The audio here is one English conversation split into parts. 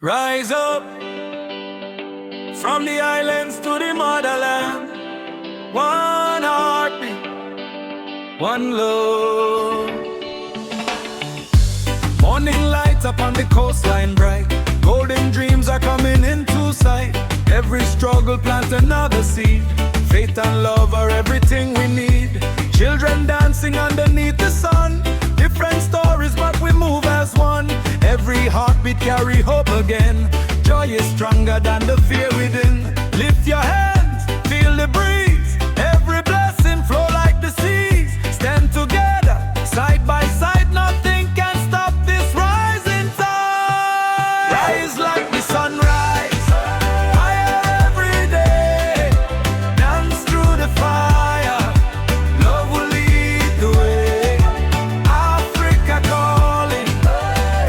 Rise up from the islands to the motherland. One heartbeat, one love. Morning lights upon the coastline bright. Golden dreams are coming into sight. Every struggle plant another seed. Faith and love are everything we need. Children dancing underneath the sun. Different stories but we move as one. Every heartbeat carry hope again. Joy is stronger than the fear within. Lift your hands, feel the breeze. Every blessing flow like the seas. Stand together, side by side. Nothing can stop this rising tide. Rise like the sunrise, higher every day. Dance through the fire, love will lead the way. Africa calling,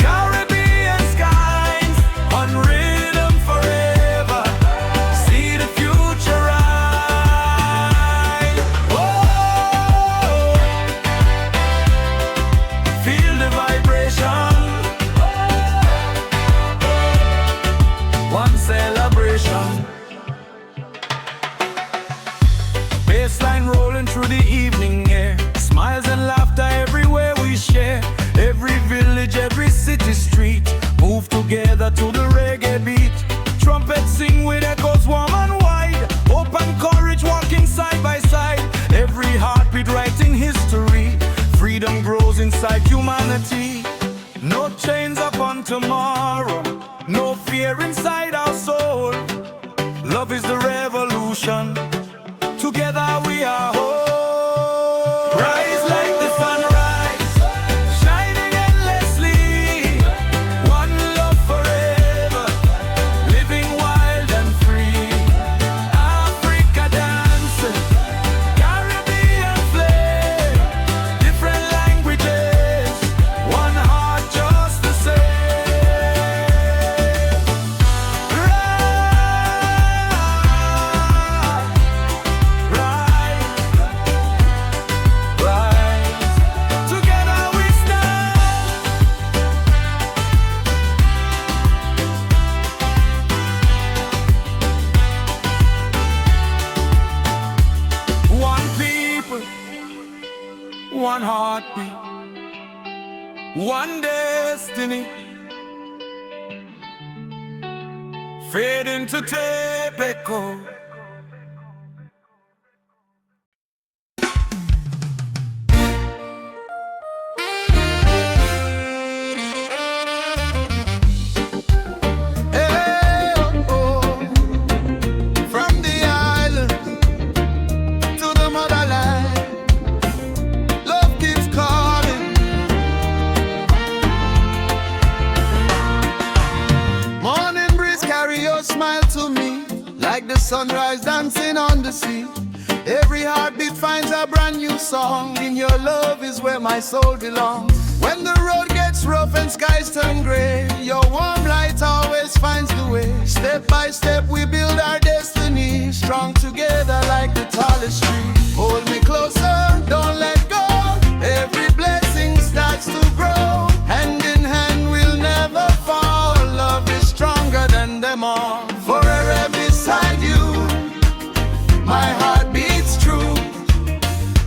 Caribbean skies, on rhythm forever. See the future rise. Oh, feel the vibration. One celebration. Bassline rolling through the evening air. Smiles and laughter everywhere we share. Every village, every city street. Move together to the reggae beat. Trumpets sing with echoes warm and wide. Hope and courage walking side by side. Every heartbeat writing history. Freedom grows inside humanity. No chains upon tomorrow. No fear inside our soul. Love is the revolution. Together we are whole. Rise like the sunrise, shining endlessly. One love forever, living wild and free. Africa dancing, Caribbean flame. Different languages, one heart just the same. Rise, together we stand. One people, one heartbeat, one destiny. Fade into tape echo. Hey, oh, oh. From the island to the motherland, love keeps calling. Morning breeze carry your smile to me, like the sunrise dancing on the sea. Every heartbeat finds a brand new song. In your love is where my soul belongs. When the road gets rough and skies turn gray, your warm light always finds the way. Step by step we build our destiny, strong together like the tallest tree. Hold me closer, don't let go. Every blessing starts to grow. Hand in hand we'll never fall. Love is stronger than them all. Forever beside you, my heart beats true.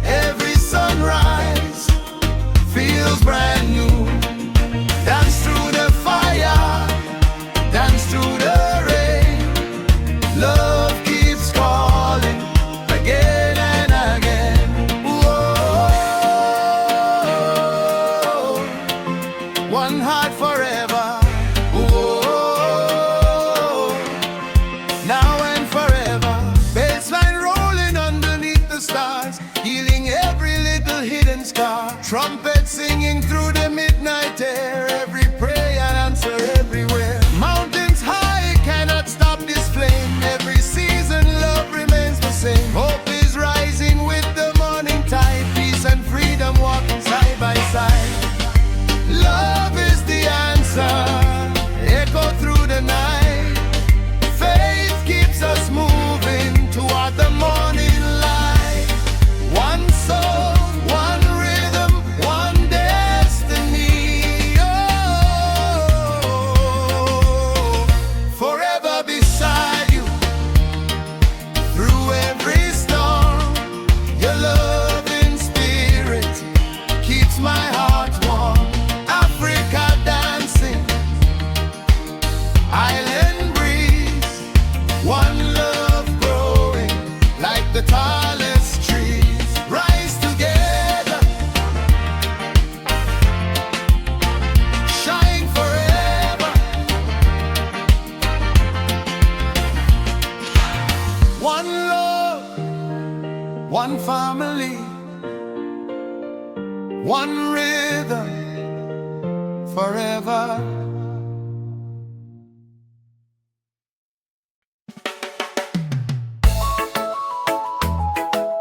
Every sunrise feels brand new. Dance through the fire, dance through the rain. Love keeps calling again and again. Whoa, one heart forever. Whoa, now and forever. Bassline rolling underneath the stars, healing every little hidden scar. Trumpets singing through the midnight air. Every prayer answer everywhere. Mountains high cannot stop this flame. Every season love remains the same. Hope is rising with the morning tide. Peace and freedom walking side by side. Love is the answer, echo through the night. Faith keeps us moving toward the morning light. One soul, one rhythm, one one family, one rhythm, forever.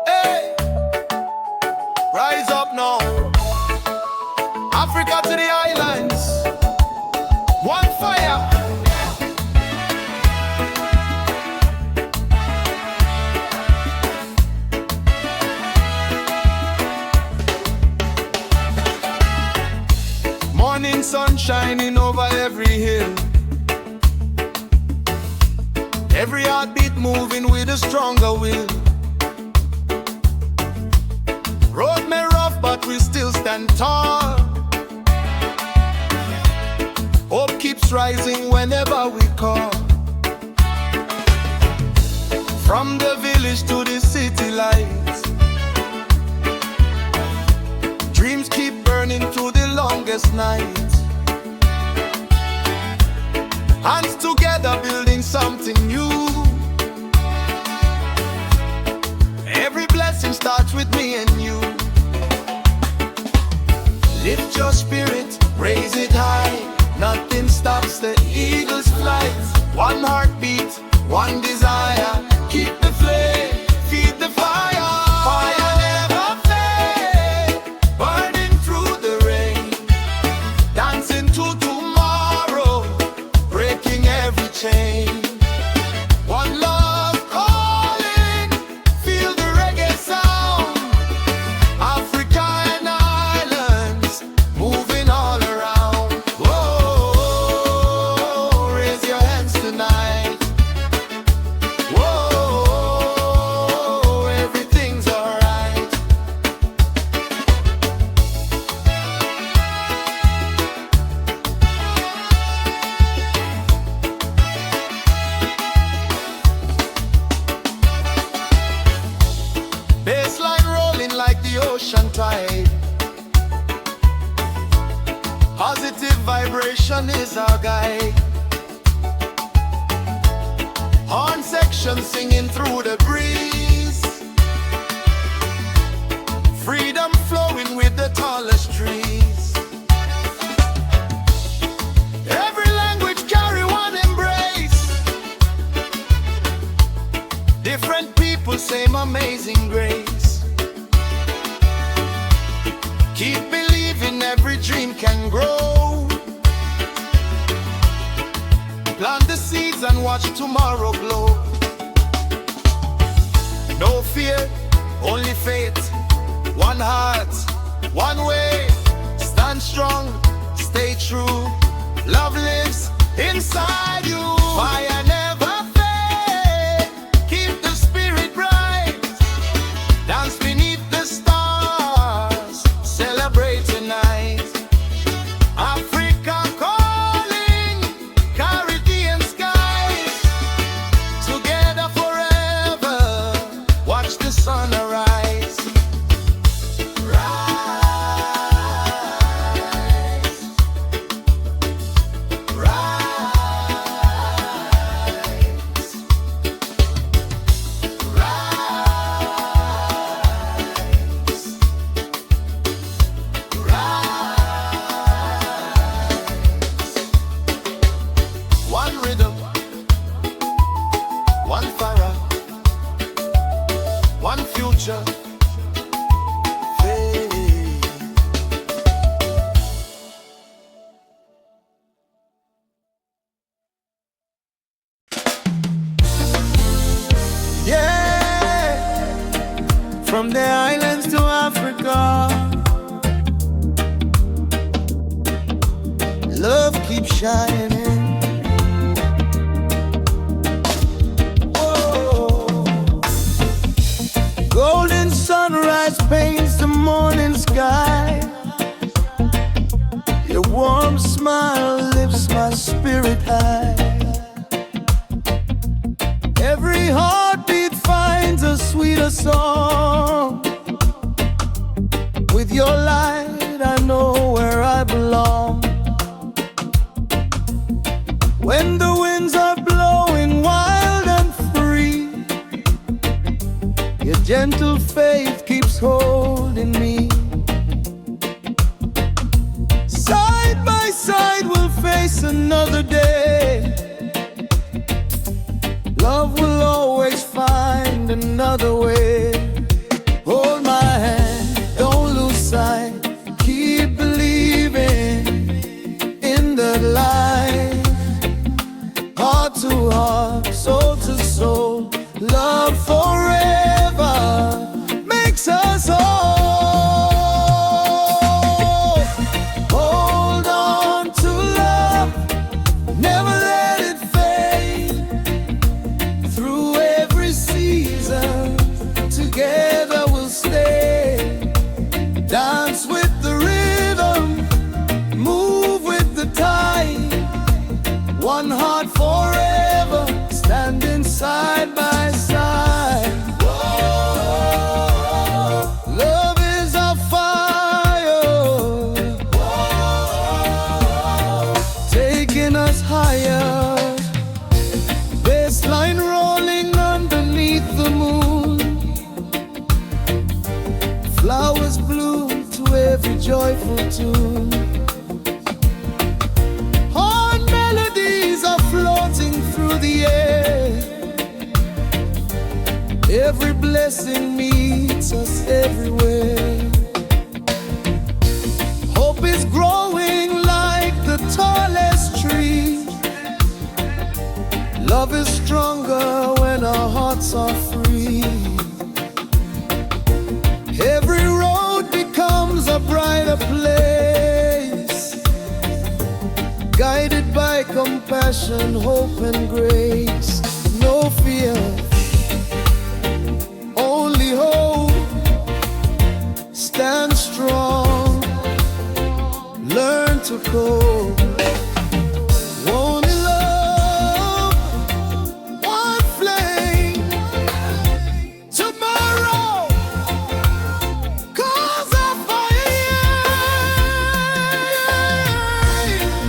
Hey, rise up now, Africa to the islands, one fire. Morning sun shining over every hill, every heartbeat moving with a stronger will. Road may rough, but we still stand tall. Hope keeps rising whenever we call. From the village to the city lights, dreams keep burning through the longest night. Hands together building something new. Every blessing starts with me and you. Lift your spirit, raise it high. Nothing stops the eagle's flight. One heartbeat, one desire. Keep the flame, feed the fire. Fire never fade, burning through the rain. Dancing to tomorrow, breaking every chain. One love calling, feel the reggae sound. Africa and islands, moving all around. Whoa, raise your hands tonight. Whoa, everything's alright. Bassline rolling like the ocean tide. Positive vibration is our guide. Horn section singing through the breeze. Freedom flowing with the tallest trees. Every language carry one embrace. Different people, same amazing grace. Keep believing every dream can grow. Plant the seeds and watch tomorrow glow. No fear, only faith. One heart, one way. Stand strong, stay true. Love lives inside you. Fire never fade. Keep the spirit bright. Dance beneath the stars. Celebrate tonight. Africa calling, Caribbean skies. Together forever, watch the sun arise. Rise, rise, rise. One rhythm, one fire, one future. Faith. Yeah, from the islands to Africa, love keeps shining. Whoa. Golden sunrise paints the morning sky. Your warm smile lifts my spirit high. Every heartbeat finds a sweeter song. With your light, I know where I belong. When the winds are blowing wild and free, you Gentle faith keeps holding me. Side by side we'll face another day. Love will always find another way. Hold my hand, don't lose sight. Keep believing in the light. Heart to heart, soul to soul, love forever makes us whole. Hold on to love, never let it fade. Through every season, together we'll stay. Dance with the rhythm, move with the tide. One heart forever, standing side by side. Whoa, love is our fire. Whoa, taking us higher. Bassline rolling underneath the moon. Flowers bloom to every joyful tune. Horn melodies are floating through the air. Every blessing meets us everywhere. Hope is growing like the tallest tree. Love is stronger when our hearts are free. Every road becomes a brighter place, guided by compassion, hope and grace. No fear, only hope. Stand strong, learn to cope. Only love, one flame. Tomorrow, cause of fire.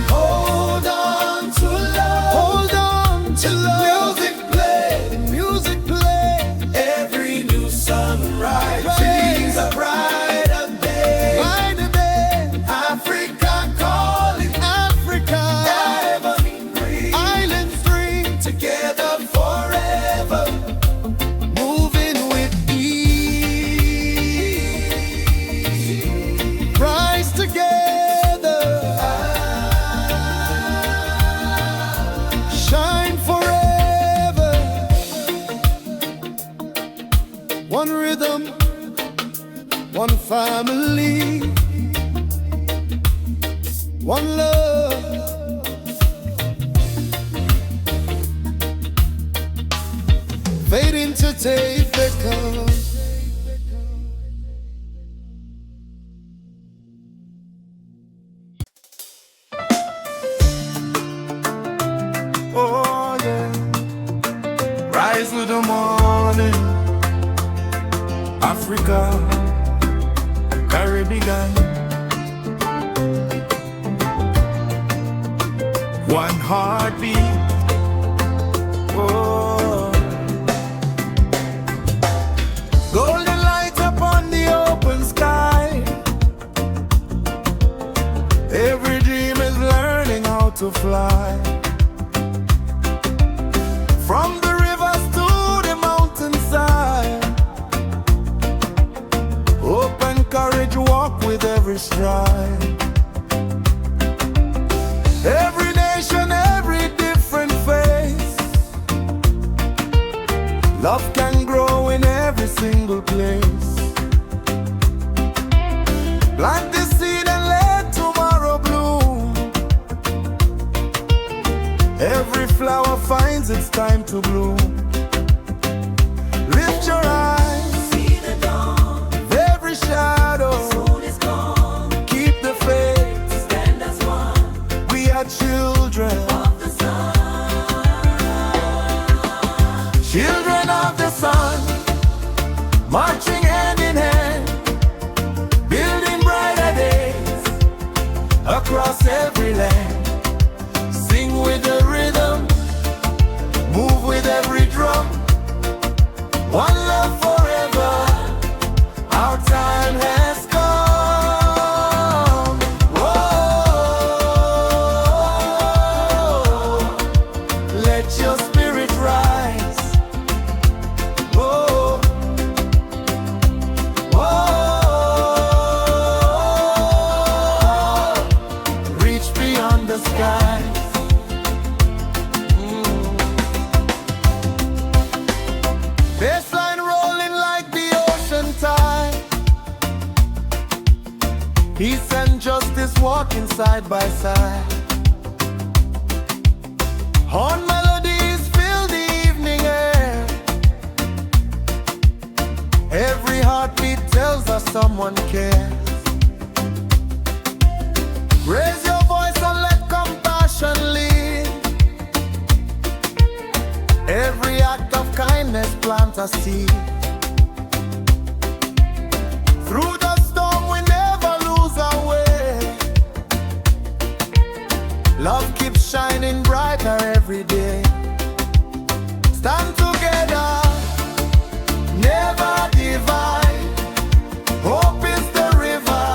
Hold on to love. Hold on to love. Music play. Every new sunrise brings a brighter day. Brighter day. Africa calling. Africa. Diamond green. Island free. Together forever. Moving with ease. Rise together. Shine forever. One rhythm, one family, one love. Fading to take the color. Oh yeah, rise with the morning. Africa, Caribbean. One heartbeat. Oh, golden light upon the open sky. Every dream is learning how to fly. From the rivers to the mountainside. Open courage, walk with every stride. Every nation, every different face. Love can grow in every single place. Plant the seed and let tomorrow bloom. Every flower finds its time to bloom. Lift your eyes, see the dawn. Every shadow soon is gone. Keep the faith, stand as one. We are children of the sun. Children of the sun, marching hand in hand, building brighter days across every land. Sing with the rhythm, move with every drum. One love forever. let your spirit rise. Whoa. Whoa. Reach beyond the skies. Bassline rolling like the ocean tide. Peace and justice walking side by side. Horn melodies fill the evening air. Every heartbeat tells us someone cares. Raise your voice and let compassion lead. Every act of kindness plant a seed. Through the storm we never lose our way. Love keeps shining brighter every day. Stand together, never divide. Hope is the river,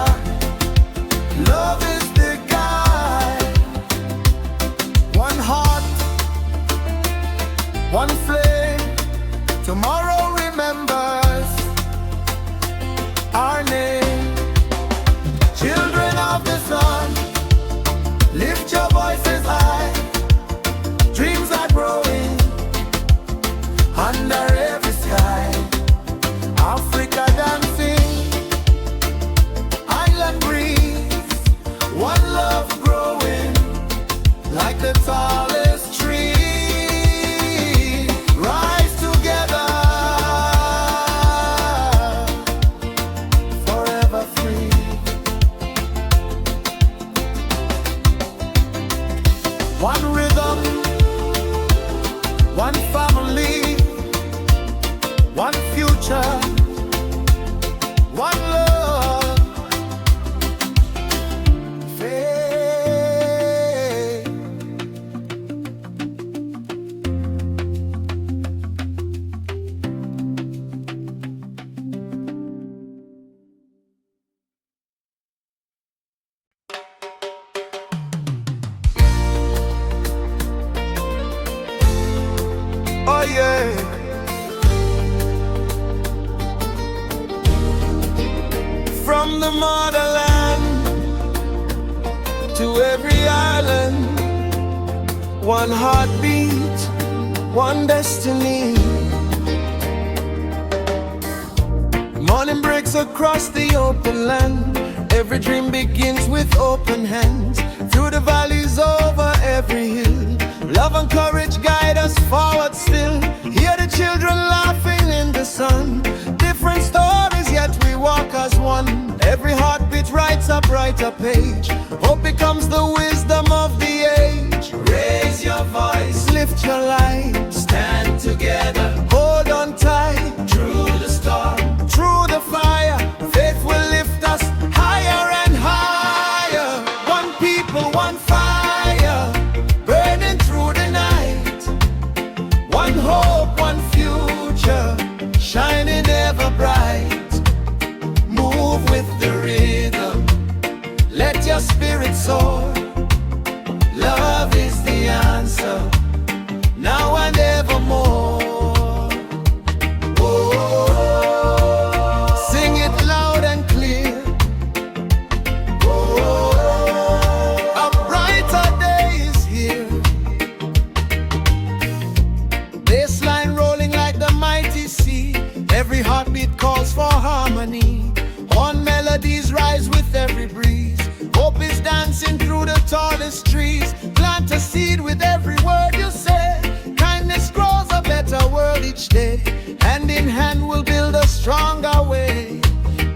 love is the guide. One heart, one flame. Tomorrow remembers our name. Children of the sun, lift your voices high. Dreams are growing under every sky. Africa dancing, island breeze. One love growing like the tallest tree. Rise together, forever free. One rhythm, one family, one future, one love. Faith. Oh yeah. From the motherland to every island, one heartbeat, one destiny. Morning breaks across the open land. Every dream begins with open hands. Through the valleys, over every hill, love and courage guide us forward still. Hear the children laughing in the sun. Different stories, yet we walk as one. Every heartbeat writes a brighter page. Hope becomes the wisdom of the age. Raise your voice, lift your light. Stand together, hold on tight. Through the storm, through the fire, faith will lift us higher and higher. One people, one fire, burning through the night. One hope, one future, shining ever bright. Move with the rhythm, let your spirit soar. Love is the answer, now and evermore. Oh, sing it loud and clear. Oh, a brighter day is here. Bassline rolling like the mighty sea. Every heartbeat calls for harmony. On melodies rise with every breeze. Hope is dancing through the tallest trees. Plant a seed with every word you say. Kindness grows a better world each day. Hand in hand we'll build a stronger way.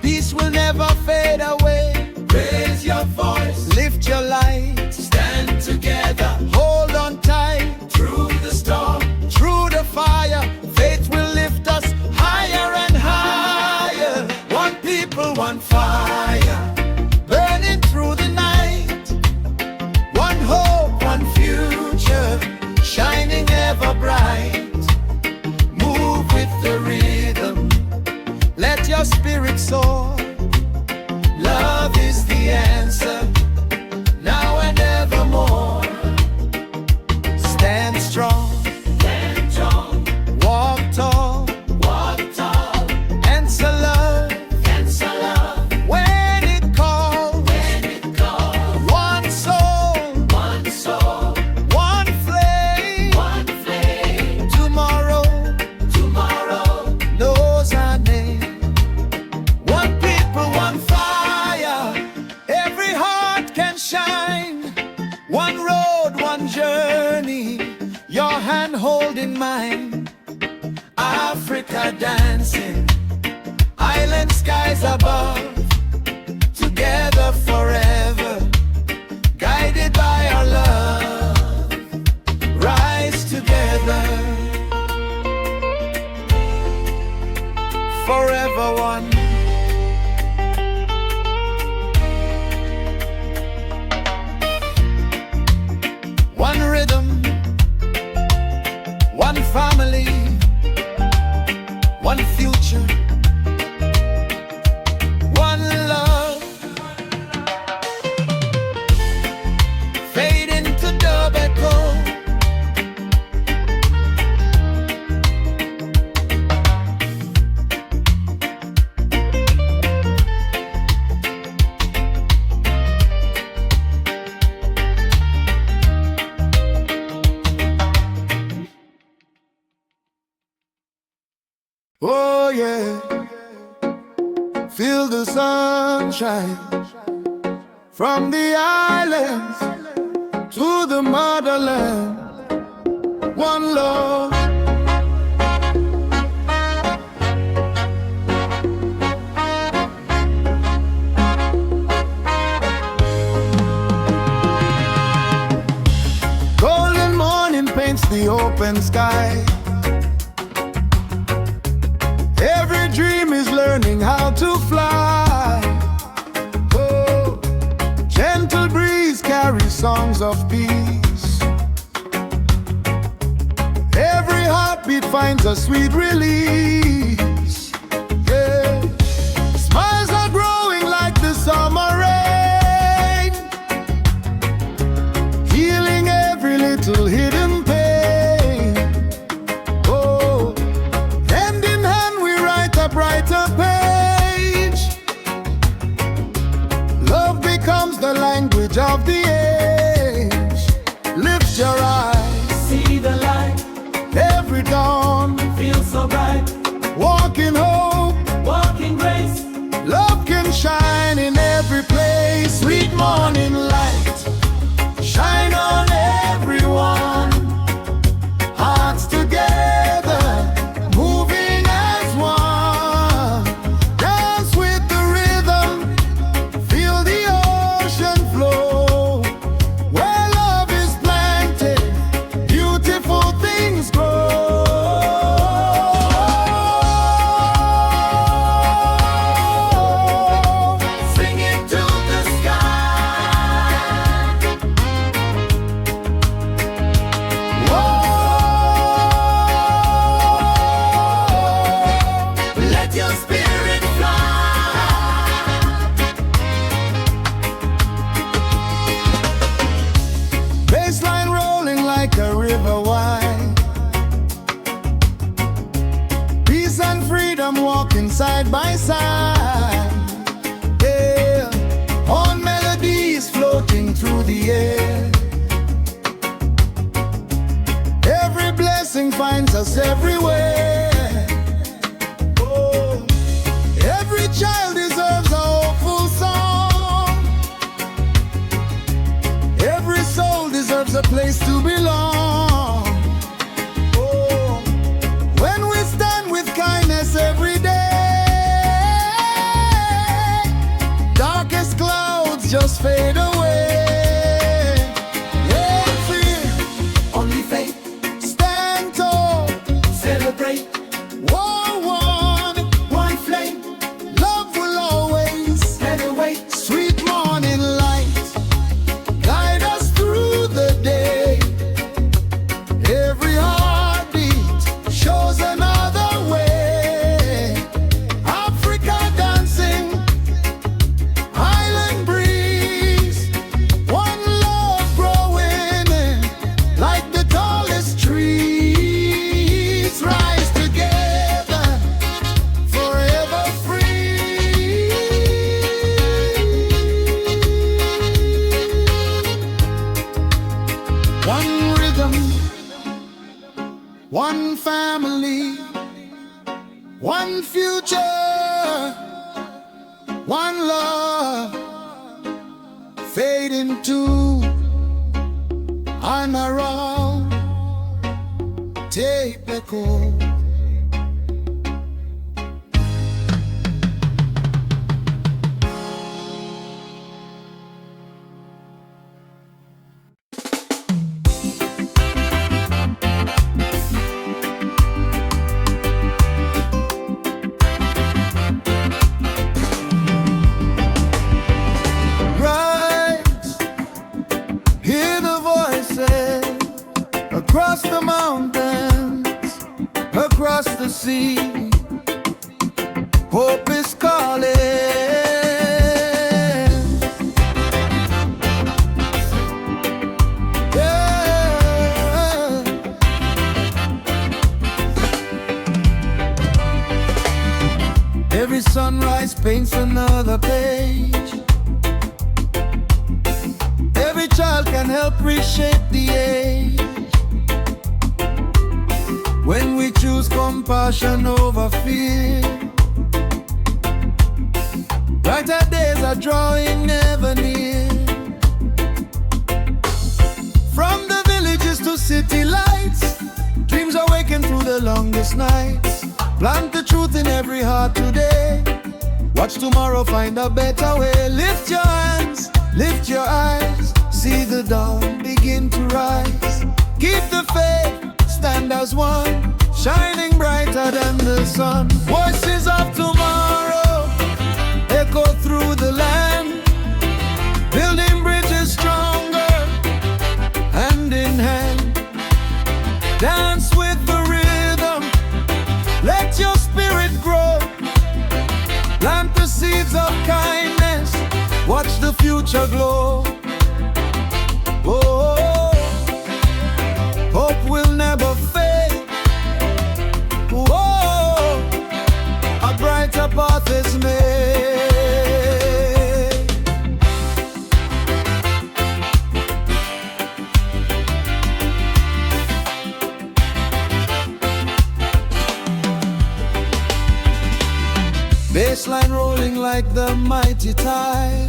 Peace will never fade away. Raise your voice, lift your light. Stand together, hold on tight. Through the storm, through the fire, faith will lift us higher and higher. One people, one fire, burning through the night. One hope, one future, hand holding mine. Africa dancing, island skies above, together forever, guided by our love. Rise together, forever one. One rhythm, one family, one future, one love. Fade into dub echo. Oh yeah, feel the sunshine from the islands to the motherland. One love. Golden morning paints the open sky. Every dream is learning how to fly. Oh, gentle breeze carries songs of peace. Every heartbeat finds a sweet release. Yeah. Smiles are growing like the summer rain, healing every little hidden pain. Brighter page. Love becomes the language of the age. Lift your eyes, see the light. Every dawn feels so bright. Walk in hope, walk in grace. Love can shine in every place. Sweet morning light, shine on everyone. Hearts together, moving as one. Side by side, yeah, on melodies floating through the air. Every blessing finds us everywhere. Oh, every child deserves a hopeful song. Every soul deserves a place to belong. Oh, when we stand with kindness every day, just fade away. Yeah, fear, only faith. Stand tall, celebrate. One flame. Love will always head away. Sweet morning light, guide us through the day. Every heartbeat shows another way. Africa dancing, island breeze. One family, one future, one love, fade into on our own. tape echo. Across the mountains, across the sea, hope is calling. Yeah. Every sunrise paints another page. Every child can help reshape the age. When we choose compassion over fear, brighter days are drawing never near. From the villages to city lights, dreams awaken through the longest nights. Plant the truth in every heart today. Watch tomorrow find a better way. Lift your hands, lift your eyes, see the dawn begin to rise. Keep the faith, stand as one, shining brighter than the sun. Voices of tomorrow echo through the land, building bridges stronger, hand in hand. Dance with the rhythm, let your spirit grow. Plant the seeds of kindness, watch the future glow. Oh, hope will never fade. Oh, a brighter path is made. Bassline rolling like the mighty tide.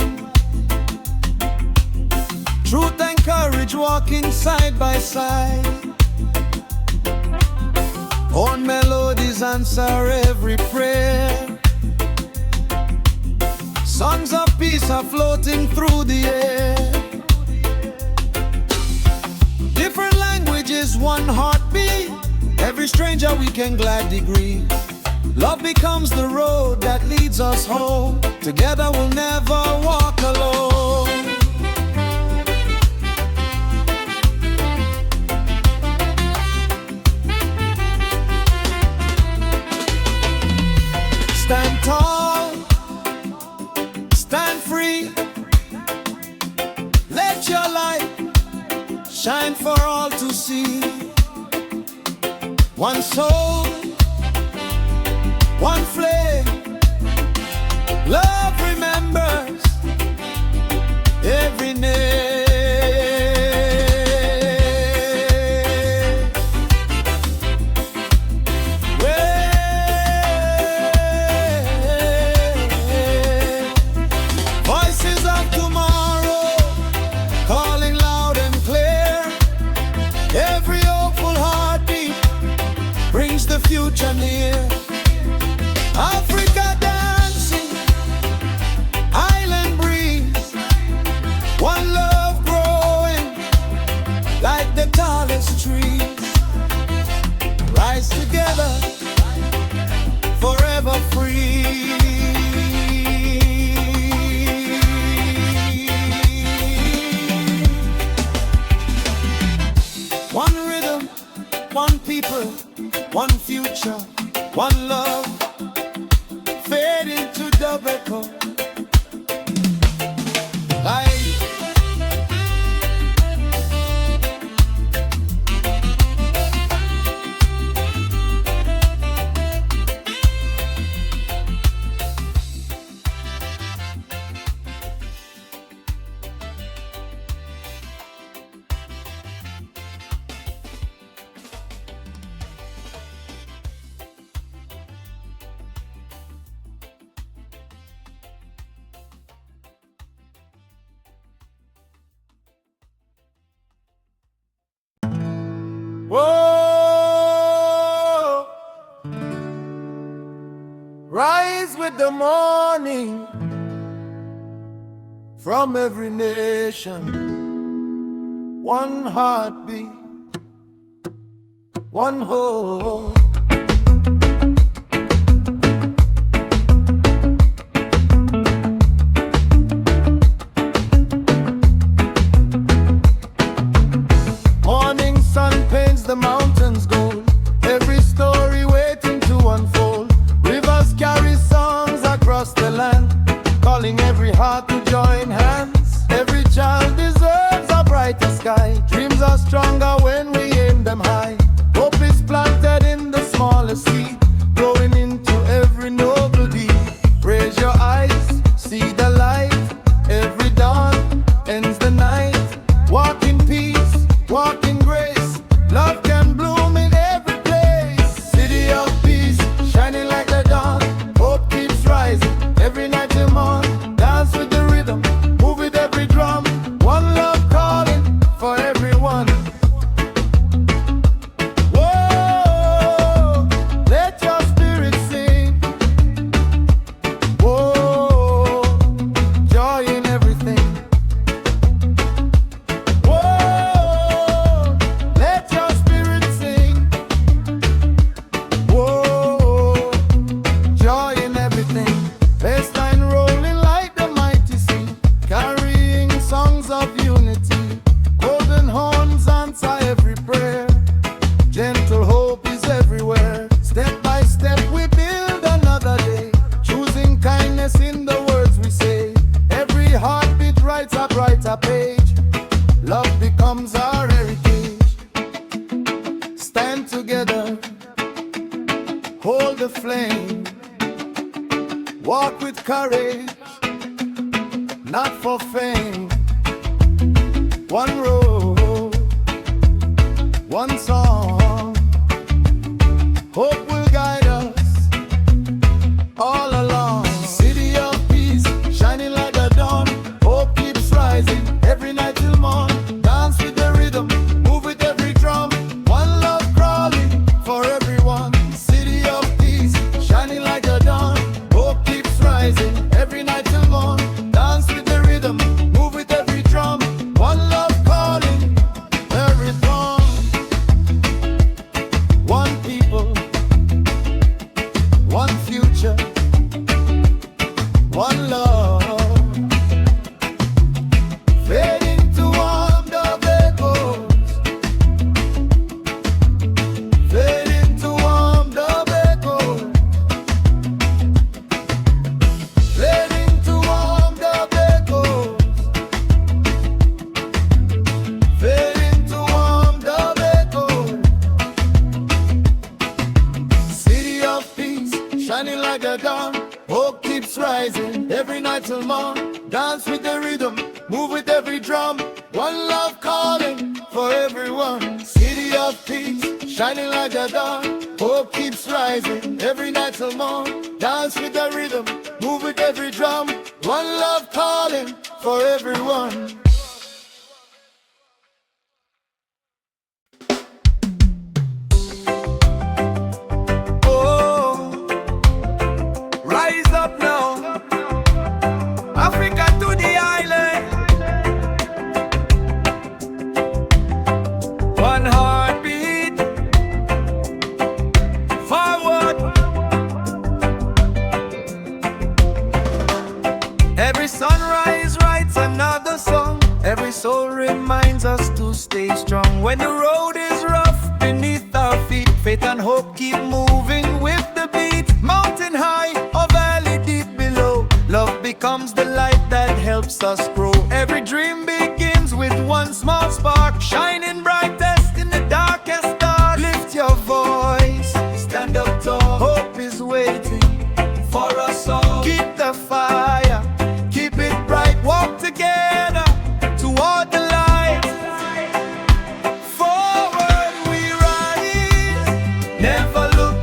Truth and courage walking side by side. Own melodies answer every prayer. Songs of peace are floating through the air. Different languages, one heartbeat. Every stranger we can gladly greet. Love becomes the road that leads us home. Together we'll never walk alone. Stand tall, stand free. Let your light shine for all to see. One soul, one flame. Love remembers every name. Voices of tomorrow calling loud and clear. Every hopeful heartbeat brings the future near. Africa dancing, island breeze, one love growing like the tallest trees. Rise together, forever free. One rhythm, one people, one future, one love. Fade into the echo. with the morning from every nation. One heartbeat, one hope. Morning sun paints the mountains gold, every story waiting to unfold. Rivers carry songs across the land, calling every heart to join hands. Every child deserves a brighter sky. Dreams are stronger when we aim them high. Hope is planted in the smallest seed, growing into every noble deed. Raise your eyes, see the light. Every dawn ends the night. Walk in peace, walk in grace. Love can bloom in every place. City of peace, shining like the dawn. Hope keeps rising every night till morn. Dance with the rhythm, move with every drum. One love calling for everyone. Whoa, let your spirit sing. Whoa, joy in everything. Whoa, let your spirit sing. Whoa, joy in everything. Bassline rolling like the mighty sea, carrying songs of unity. Golden horns answer every prayer. Gentle hope is everywhere. Step by step we build another day, choosing kindness in the words we say. Every heartbeat writes a brighter page. Love becomes our heritage. Stand together, hold the flame. Walk with courage, not for fame. One road, one song. Hope will guide us all along. City of peace, shining like the dawn. Hope keeps rising every night till morn. Dance with the rhythm, move with every drum. One love crawling for everyone. City of peace, shining like the dawn. Hope keeps rising every night till morn. Dance with the rhythm, move with every drum. One love calling everyone. One people, one future, one love. Fading to warmth of echoes. Fading to warmth of echoes. Fading to warmth of echoes. Fading to warmth of echoes. City of peace, shining like a dawn. Hope keeps rising every night till morn. Dance with the rhythm, move with every drum. One love calling for everyone. City of peace, shining like a dawn. Hope keeps rising every night till morn. Dance with the rhythm, move with every drum. One love calling for everyone. Oh, rise up now, Africa to the island. One heartbeat, forward. Every sunrise writes another song. Every soul reminds us to stay strong. When the road is rough beneath our feet, faith and hope keep moving with the beat. Mountain high or valley deep below, love becomes the light that helps us grow. Every dream begins with one small spark, shining brightest in the darkest dark. Lift your voice, stand up tall. Hope is waiting for us all. Keep the fire, keep it bright. Walk together toward the light. Forward we rise, never look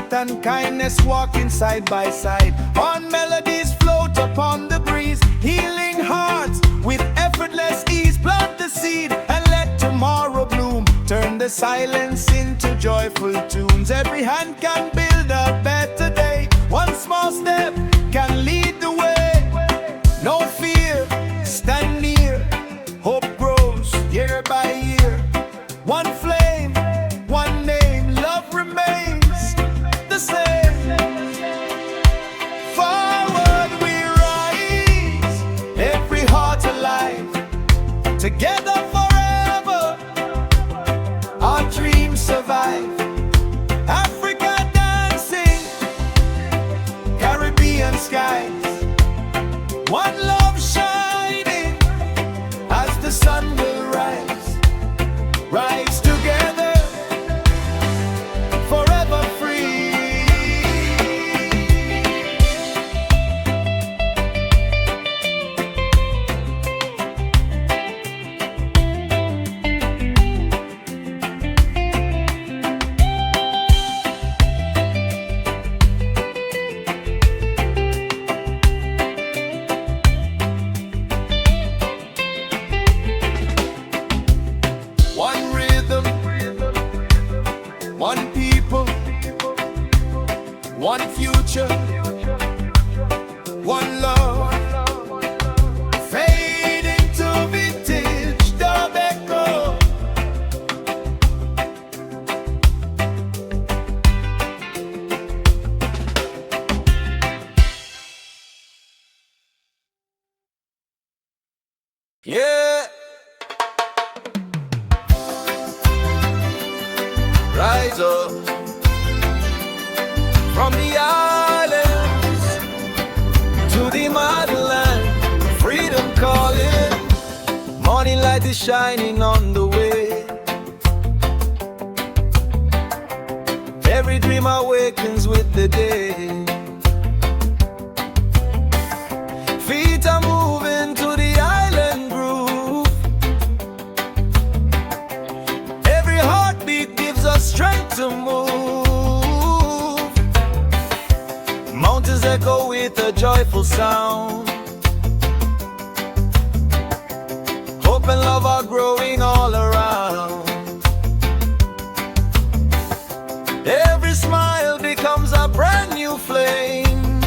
truth and kindness walking side by side. On melodies float upon the breeze, healing hearts with effortless ease. Plant the seed and let tomorrow bloom. Turn the silence into joyful tunes. Every hand can build a better day. One small step can lead the way. No fear, stand near. Hope grows year by year. One flame, one name, love remains the same. Forward we rise, every heart alive. Together forever, our dreams survive. Africa dancing, Caribbean skies. One love shining as the sun will rise. Rise together, forever free. One rhythm, one people, one future, one love. Fade into vintage dub echo. Yeah. Rise up from the islands to the motherland, freedom calling. Morning light is shining on the way. Every dream awakens with the day. Feet are moving to the island groove. Every heartbeat gives us strength to move. Mountains echo with a joyful sound. Hope and love are growing all around. Every smile becomes a brand new flame.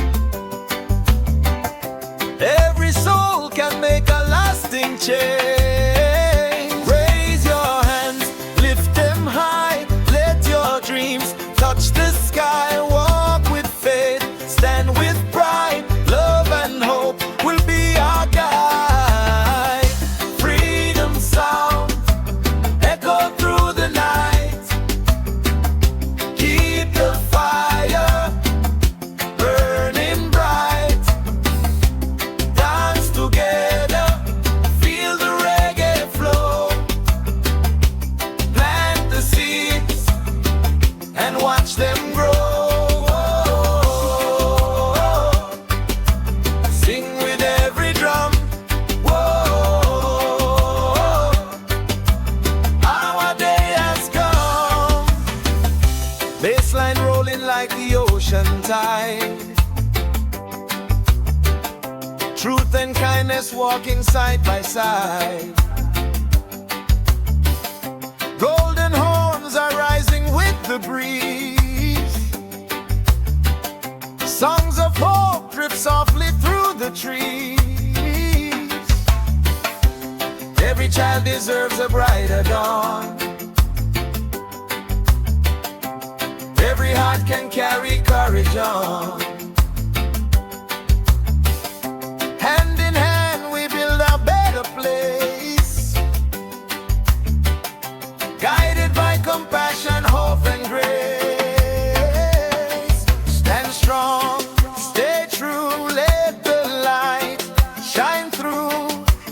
Every soul can make a lasting change. Raise your hands, lift them high. Let your dreams touch the sky. Walk with faith, stand with pride. Love and hope will be our guide. Freedom sound echo through the night. Keep the fire burning bright. Dance together, feel the reggae flow. Plant the seeds and watch them grow. Sing with every drum. Whoa, our day has come. Bassline rolling like the ocean tide. Truth and kindness walking side by side. Golden horns are rising with the breeze. Songs of hope drift softly through the trees. Every child deserves a brighter dawn. Every heart can carry courage on. Hand in hand we build a better place. Guided by compassion, hope and grace. Stand strong, stay true, let the light shine through.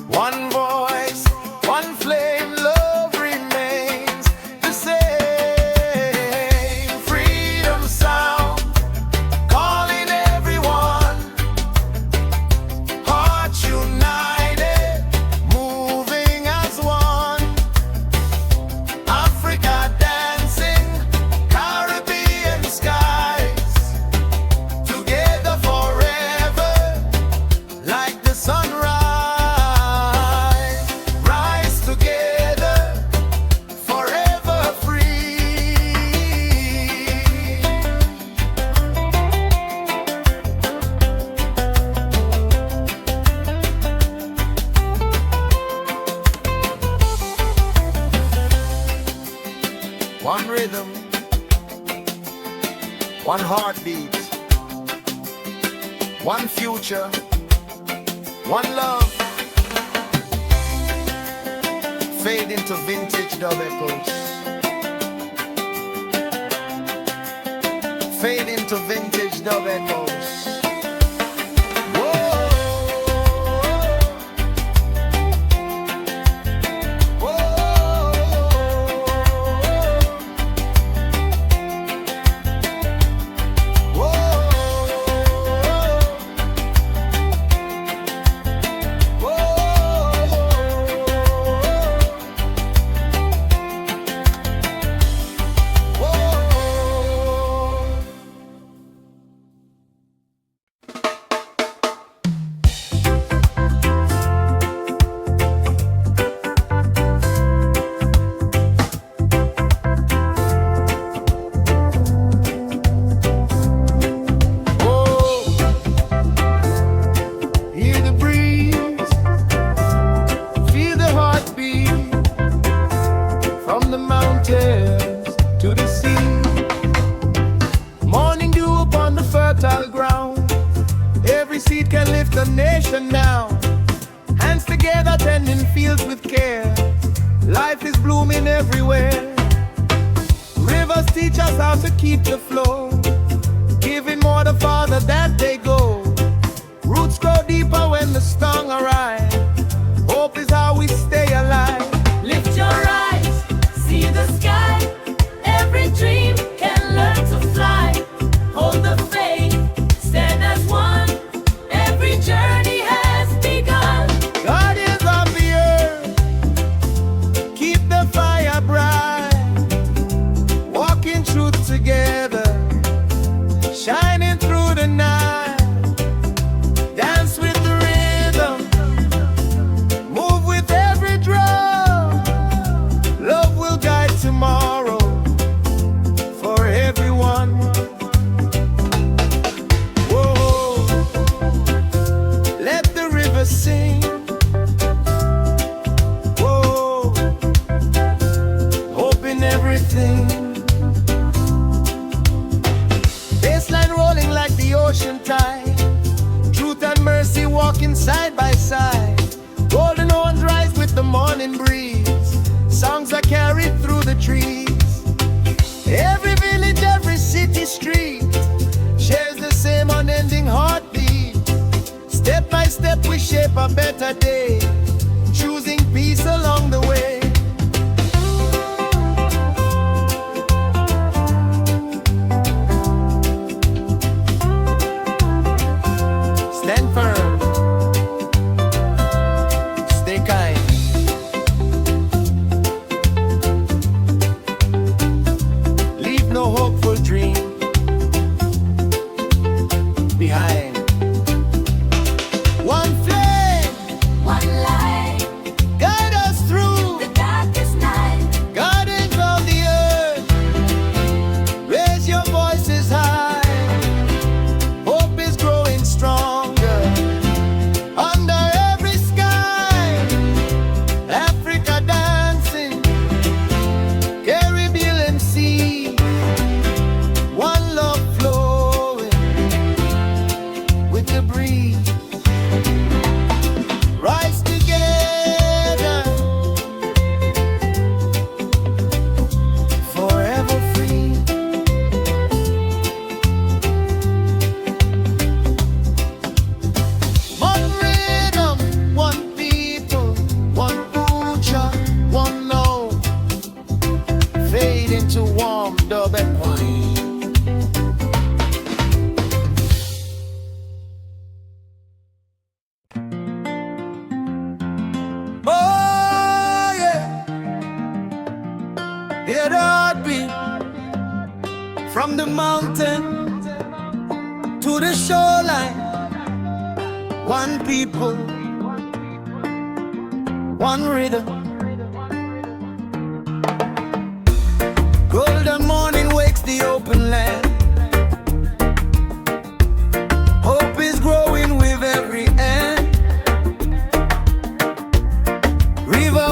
One voice, one flame, love remains the same. Freedom sound calling one rhythm, one heartbeat, one future, one love. Fade into vintage dub echoes. Fade into vintage dub echoes.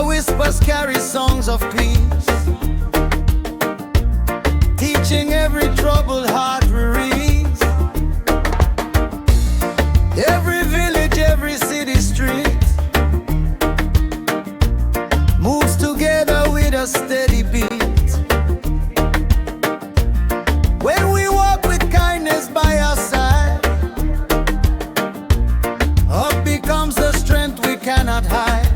Whispers carry songs of peace. a steady beat. When we walk with kindness by our side, up becomes the strength we cannot hide.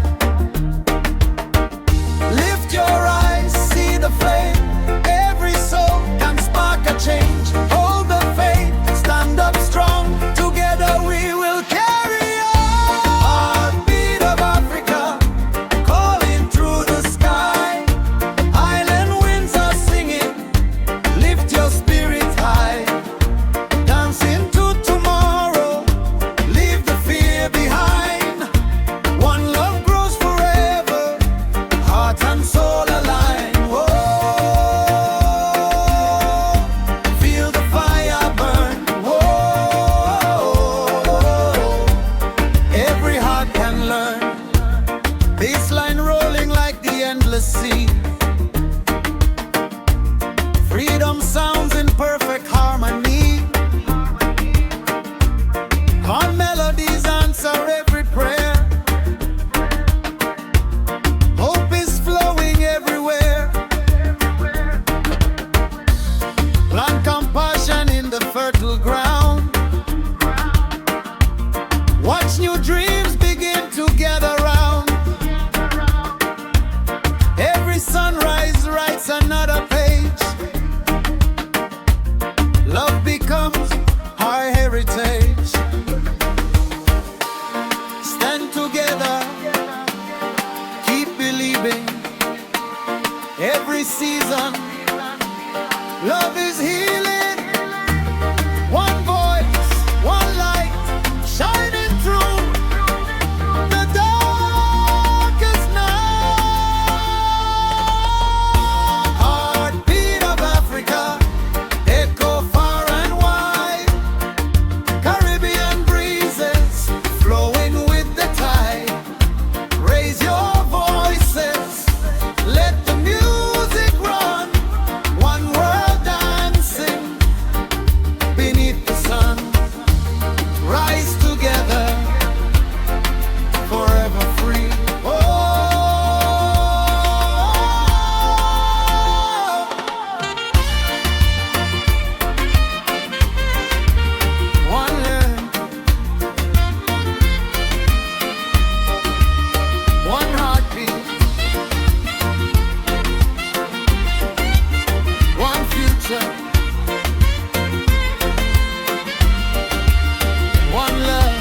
Lift your eyes, see the flame. Every soul can spark a change. Hold the faith, stand up strong. Together we will carry on. Heartbeat of Africa, calling through the sky. Island winds are singing, lift your spirits high. Dancing to tomorrow, leave the fear behind. One love grows forever, heart and soul align. Whoa, feel the fire burn. Whoa, every heart can learn. Bassline rolling like the endless sea. Freedom sounds in perfect harmony. Calm melodies answer every prayer. Hope is flowing everywhere. Plant compassion in the fertile ground. Watch new dreams begin to gather round. Every sunrise writes another page. Love becomes our heritage. Stand together, keep believing. Every season, love is healing. One voice, one light, shining through the darkest night. Heartbeat of Africa, echo far and wide. Caribbean breezes flowing with the tide. Raise your voices, let the music run. One world dancing beneath the sun. Rise together, forever free. Oh, one land, one heartbeat, one future, one love.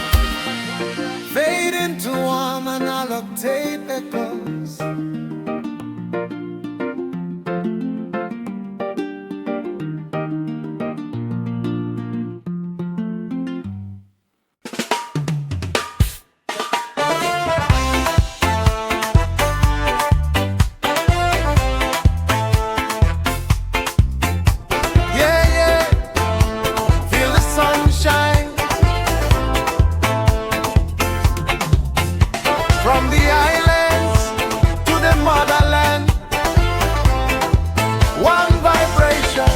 Fade into warm and octave echoes. Yeah, yeah, feel the sunshine from the islands to the motherland. One vibration.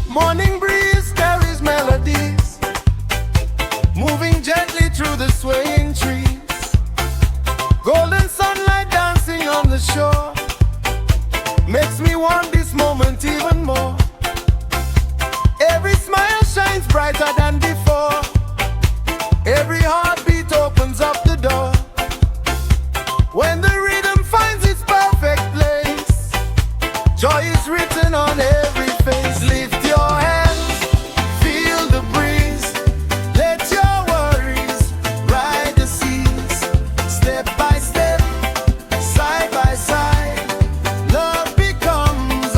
Morning breeze carries melodies, moving gently through the swaying trees. Golden sunlight dancing on the shore makes me want this moment even more. Every smile shines brighter than before. Every heartbeat opens up the door. When the rhythm finds its perfect place, joy is written on every face. Lift your hands, feel the breeze. Let your worries ride the seas. Step by step, side by side, love becomes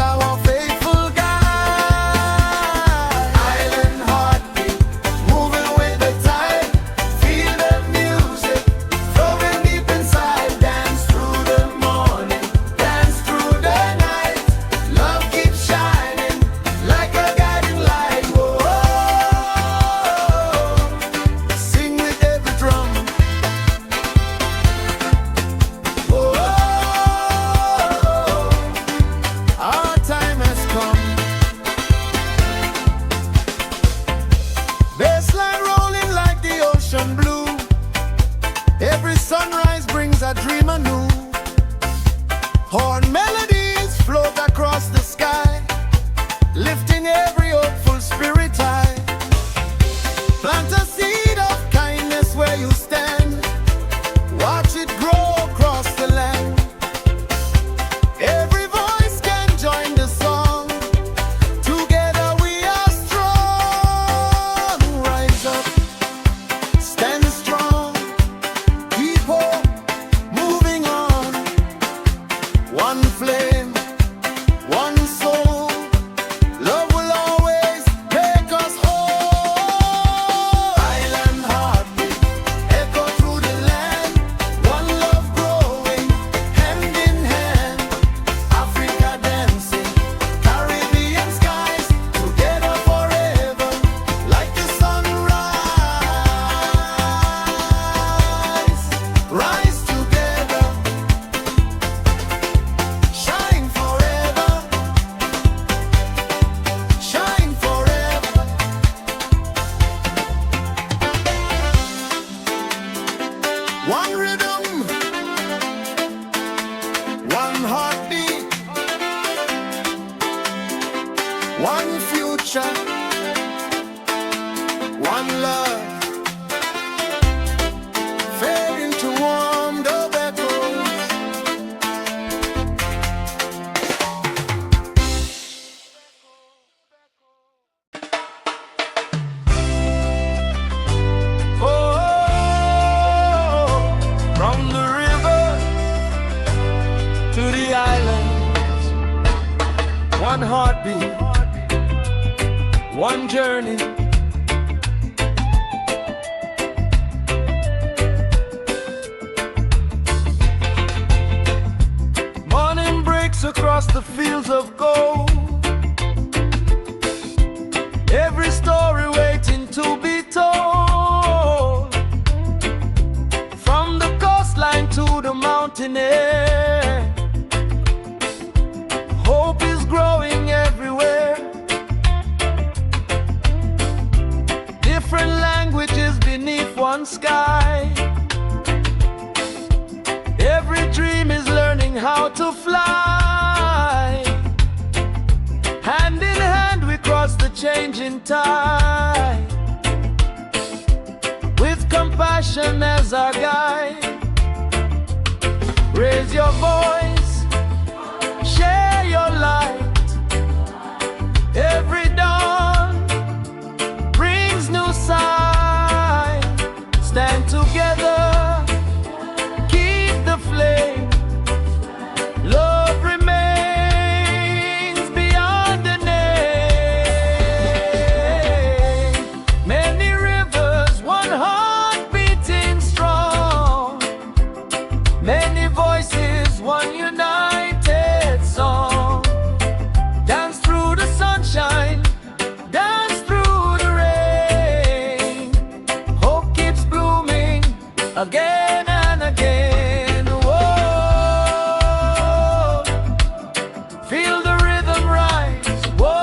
one flame, one soul. Love will always make us whole. Island heartbeat, echo through the land. One love growing, hand in hand. Africa dancing, Caribbean skies, together forever, like the sunrise. Rise together, shine forever, shine forever. One rhythm, one heartbeat, one future, one love, fade into warm dove echoes. Oh, from the river to the islands, one heartbeat, one journey. Morning breaks across the fields of gold. Every story waiting to be told. From the coastline to the mountain air, hope is growing everywhere. Different languages beneath one sky. Every dream is learning how to fly. Hand in hand we cross the changing tide, with compassion as our guide. Raise your voice, share your light. Every dawn brings new sight. Stand together, keep the flame. Love remains beyond the name. Many rivers, one heart beating strong. Many voices, one united song. Dance through the sunshine, dance through the rain. Hope keeps blooming again and again. Whoa, feel the rhythm rise. Whoa,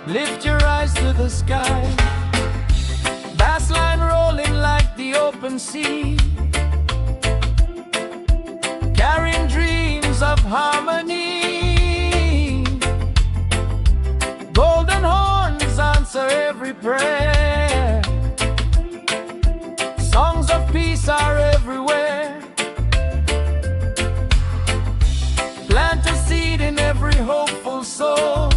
lift your eyes to the sky. Bassline rolling like the open sea, carrying dreams of harmony. Golden horns answer every prayer. Songs of peace are everywhere. Plant a seed in every hopeful soul.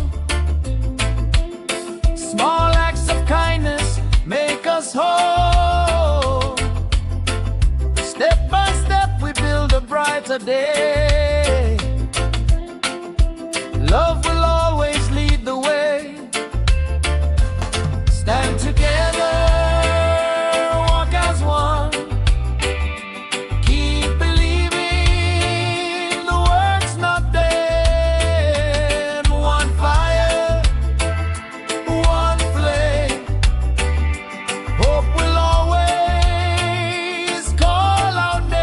Small acts of kindness make us whole. Step by step we build a brighter day. Love will always lead the way. Stand together, walk as one. Keep believing the work's not dead. One fire, one flame. Hope will always call our name.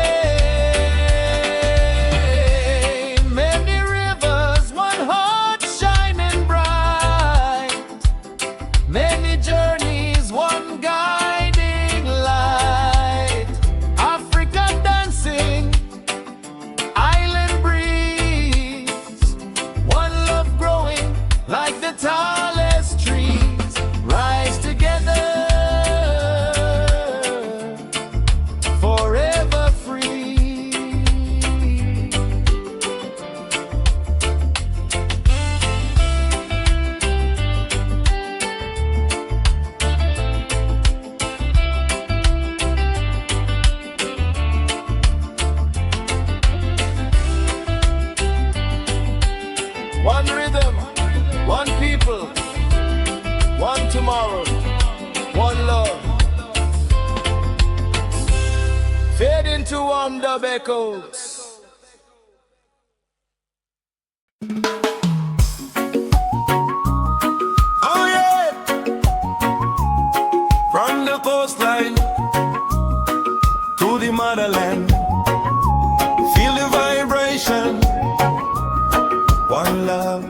dub echoes. Oh yeah, from the coastline to the motherland, feel the vibration, one love.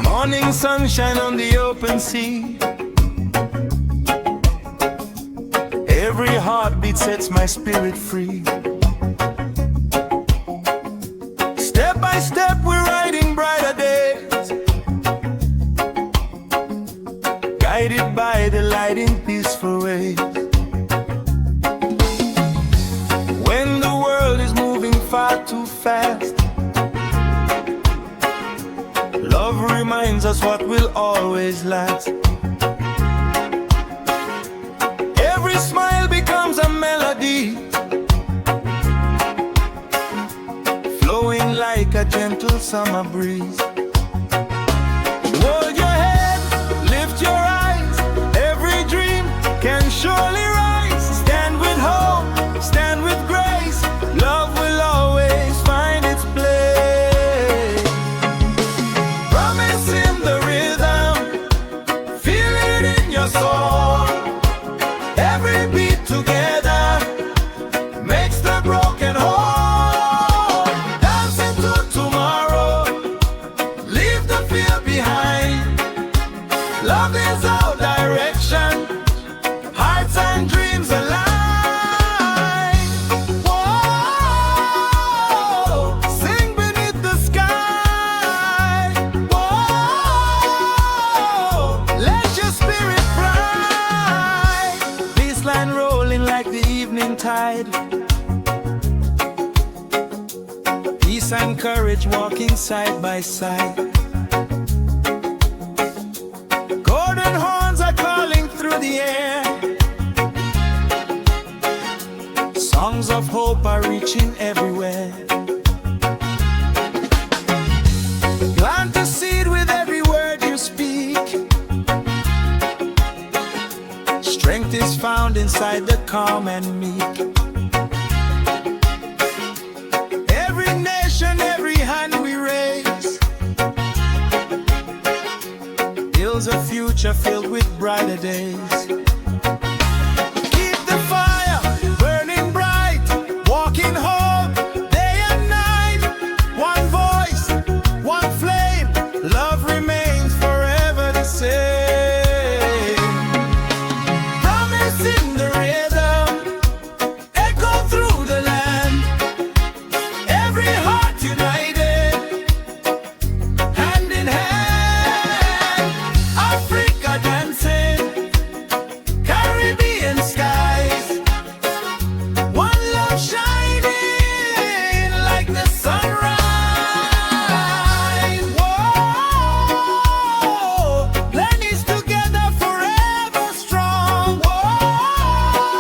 Morning sunshine on the open sea, every heartbeat sets my spirit free. Step by step we're riding brighter days, guided by the light in peaceful ways. When the world is moving far too fast, love reminds us what will always last. Every smile becomes a melody, flowing like a gentle summer breeze. Hold your head, lift your eyes, every dream can surely rise. Stand with hope, stand with grace, love will always find its place. Promise in the rhythm, feel it in your soul. Every beat together makes the broken whole. Dancing to tomorrow, leave the fear behind. Love is our direction, hearts and dreams align. Whoa, sing beneath the sky. Whoa, let your spirit fly. Bassline rolling like the evening tide. Peace and courage walking side by side. Golden horns are calling through the air. Songs of hope are reaching everywhere. Plant a seed with every word you speak. Strength is found inside the calm and meek. Every nation, every hand we raise builds a future filled with brighter days. Keep the fire burning bright, walking home day and night. One voice, one flame, love remains forever the same. Promise in the rhythm, echo through the land. Every heart united, hand in hand. Africa dancing, Caribbean skies. One love shining like the sunrise. Whoa, land is together forever strong. Whoa,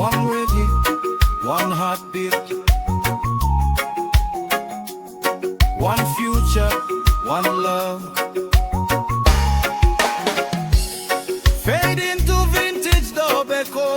one reggae, one heartbeat, one future, one love. Fade into vintage dub echo.